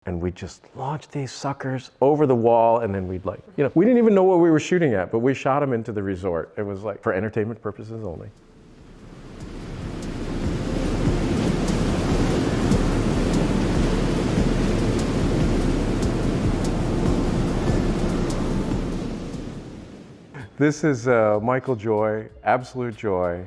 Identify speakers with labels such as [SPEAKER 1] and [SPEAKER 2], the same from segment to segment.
[SPEAKER 1] and we just launched these suckers over the wall, and then we'd we didn't even know what we were shooting at, but we shot them into the resort. It was like for entertainment purposes only. This is Michael Joy, Absolute Joy,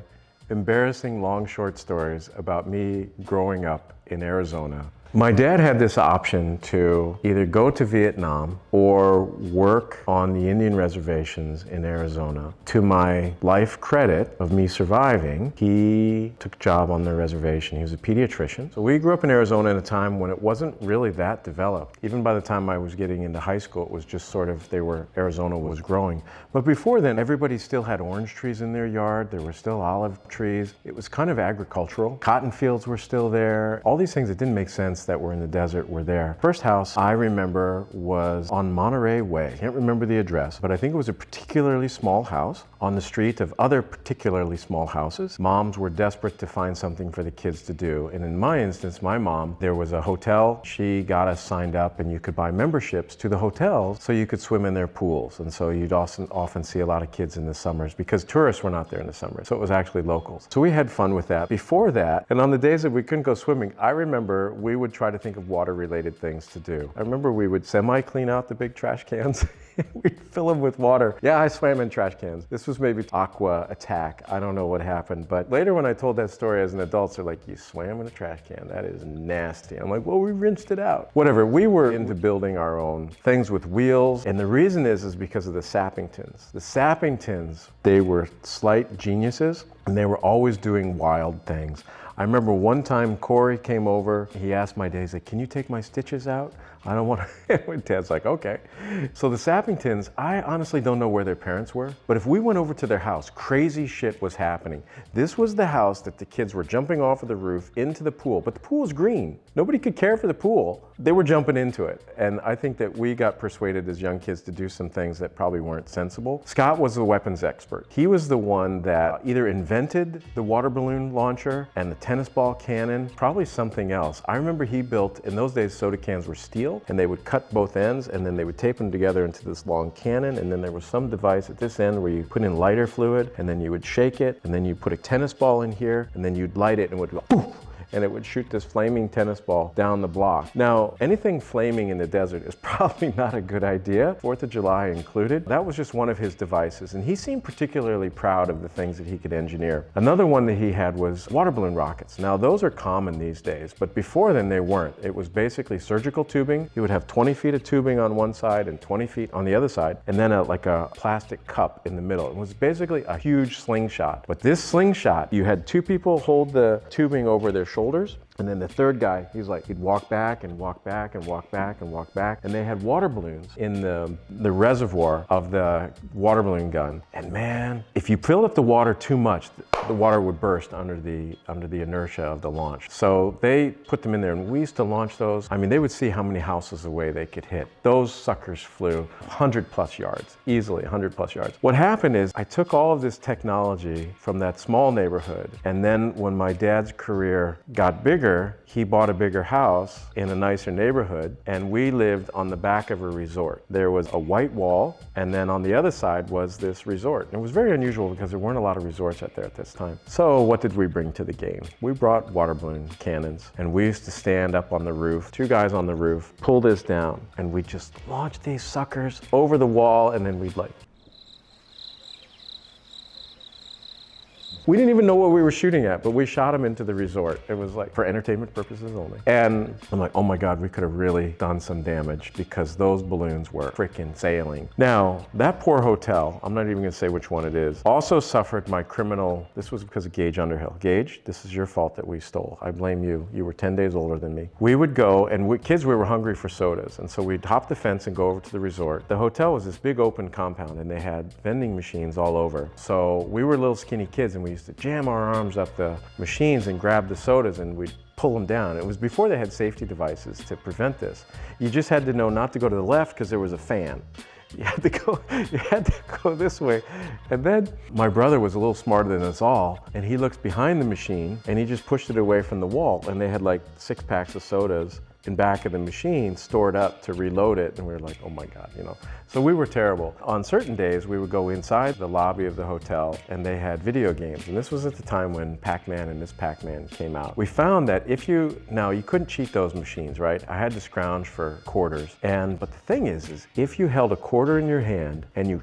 [SPEAKER 1] embarrassing long short stories about me growing up in Arizona. My dad had this option to either go to Vietnam or work on the Indian reservations in Arizona. To my life credit of me surviving, he took a job on the reservation. He was a pediatrician. So we grew up in Arizona in a time when it wasn't really that developed. Even by the time I was getting into high school, it was just sort of, Arizona was growing. But before then, everybody still had orange trees in their yard. There were still olive trees. It was kind of agricultural. Cotton fields were still there. All these things that didn't make sense that were in the desert were there. First house I remember was on Monterey Way. I can't remember the address, but I think it was a particularly small house on the street of other particularly small houses. Moms were desperate to find something for the kids to do. And in my instance, my mom, there was a hotel. She got us signed up, and you could buy memberships to the hotels so you could swim in their pools. And so you'd often see a lot of kids in the summers because tourists were not there in the summer. So it was actually locals. So we had fun with that. Before that, and on the days that we couldn't go swimming, I remember we would try to think of water-related things to do. I remember we would semi-clean out the big trash cans. We'd fill them with water. Yeah, I swam in trash cans. This was maybe aqua attack. I don't know what happened. But later when I told that story as an adult, they're like, you swam in a trash can? That is nasty. I'm like, well, we rinsed it out. Whatever, we were into building our own things with wheels. And the reason is because of the Sappingtons. The Sappingtons, they were slight geniuses, and they were always doing wild things. I remember one time Corey came over, he asked my dad, he's like, can you take my stitches out? I don't want to. My dad's like, okay. So the Sappingtons, I honestly don't know where their parents were, but if we went over to their house, crazy shit was happening. This was the house that the kids were jumping off of the roof into the pool, but the pool was green. Nobody could care for the pool. They were jumping into it. And I think that we got persuaded as young kids to do some things that probably weren't sensible. Scott was the weapons expert. He was the one that either invented the water balloon launcher and the tennis ball cannon, probably something else. I remember he built, in those days, soda cans were steel, and they would cut both ends, and then they would tape them together into this long cannon, and then there was some device at this end where you put in lighter fluid, and then you would shake it, and then you put a tennis ball in here, and then you'd light it, and it would go poof, and it would shoot this flaming tennis ball down the block. Now, anything flaming in the desert is probably not a good idea, 4th of July included. That was just one of his devices, and he seemed particularly proud of the things that he could engineer. Another one that he had was water balloon rockets. Now, those are common these days, but before then they weren't. It was basically surgical tubing. He would have 20 feet of tubing on one side and 20 feet on the other side, and then like a plastic cup in the middle. It was basically a huge slingshot. But this slingshot, you had two people hold the tubing over their shoulders, and then the third guy, he'd walk back and walk back and walk back and walk back. And they had water balloons in the reservoir of the water balloon gun. And man, if you filled up the water too much, the water would burst under the inertia of the launch. So they put them in there, and we used to launch those. I mean, they would see how many houses away they could hit. Those suckers flew 100 plus yards, easily 100 plus yards. What happened is I took all of this technology from that small neighborhood, and then when my dad's career got bigger, he bought a bigger house in a nicer neighborhood, and we lived on the back of a resort. There was a white wall, and then on the other side was this resort. And it was very unusual because there weren't a lot of resorts out there at this time. So what did we bring to the game? We brought water balloon cannons, and we used to stand up on the roof, two guys on the roof, pull this down, and we just launched these suckers over the wall, and then we'd we didn't even know what we were shooting at, but we shot them into the resort. It was like for entertainment purposes only. And I'm like, oh my God, we could have really done some damage because those balloons were freaking sailing. Now, that poor hotel, I'm not even gonna say which one it is, also suffered my criminal, this was because of Gage Underhill. Gage, this is your fault that we stole. I blame you. You were 10 days older than me. We would go, and we were hungry for sodas. And so we'd hop the fence and go over to the resort. The hotel was this big open compound, and they had vending machines all over. So we were little skinny kids, and we used to jam our arms up the machines and grab the sodas, and we'd pull them down. It was before they had safety devices to prevent this. You just had to know not to go to the left because there was a fan. You had to go this way. And then my brother was a little smarter than us all, and he looks behind the machine and he just pushed it away from the wall, and they had like 6 packs of sodas in back of the machine stored up to reload it, and we were like, oh my God, you know. So we were terrible. On certain days, we would go inside the lobby of the hotel, and they had video games. And this was at the time when Pac-Man and Miss Pac-Man came out. We found that now you couldn't cheat those machines, right? I had to scrounge for quarters. But the thing is if you held a quarter in your hand and you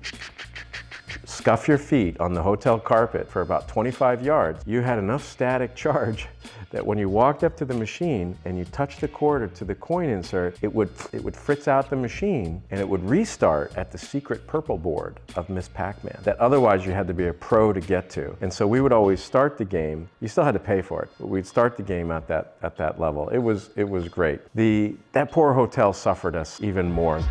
[SPEAKER 1] scuff your feet on the hotel carpet for about 25 yards, you had enough static charge that when you walked up to the machine and you touched the quarter to the coin insert, it would fritz out the machine and it would restart at the secret purple board of Miss Pac-Man that otherwise you had to be a pro to get to. And so we would always start the game. You still had to pay for it, but we'd start the game at that level. It was great. That poor hotel suffered us even more.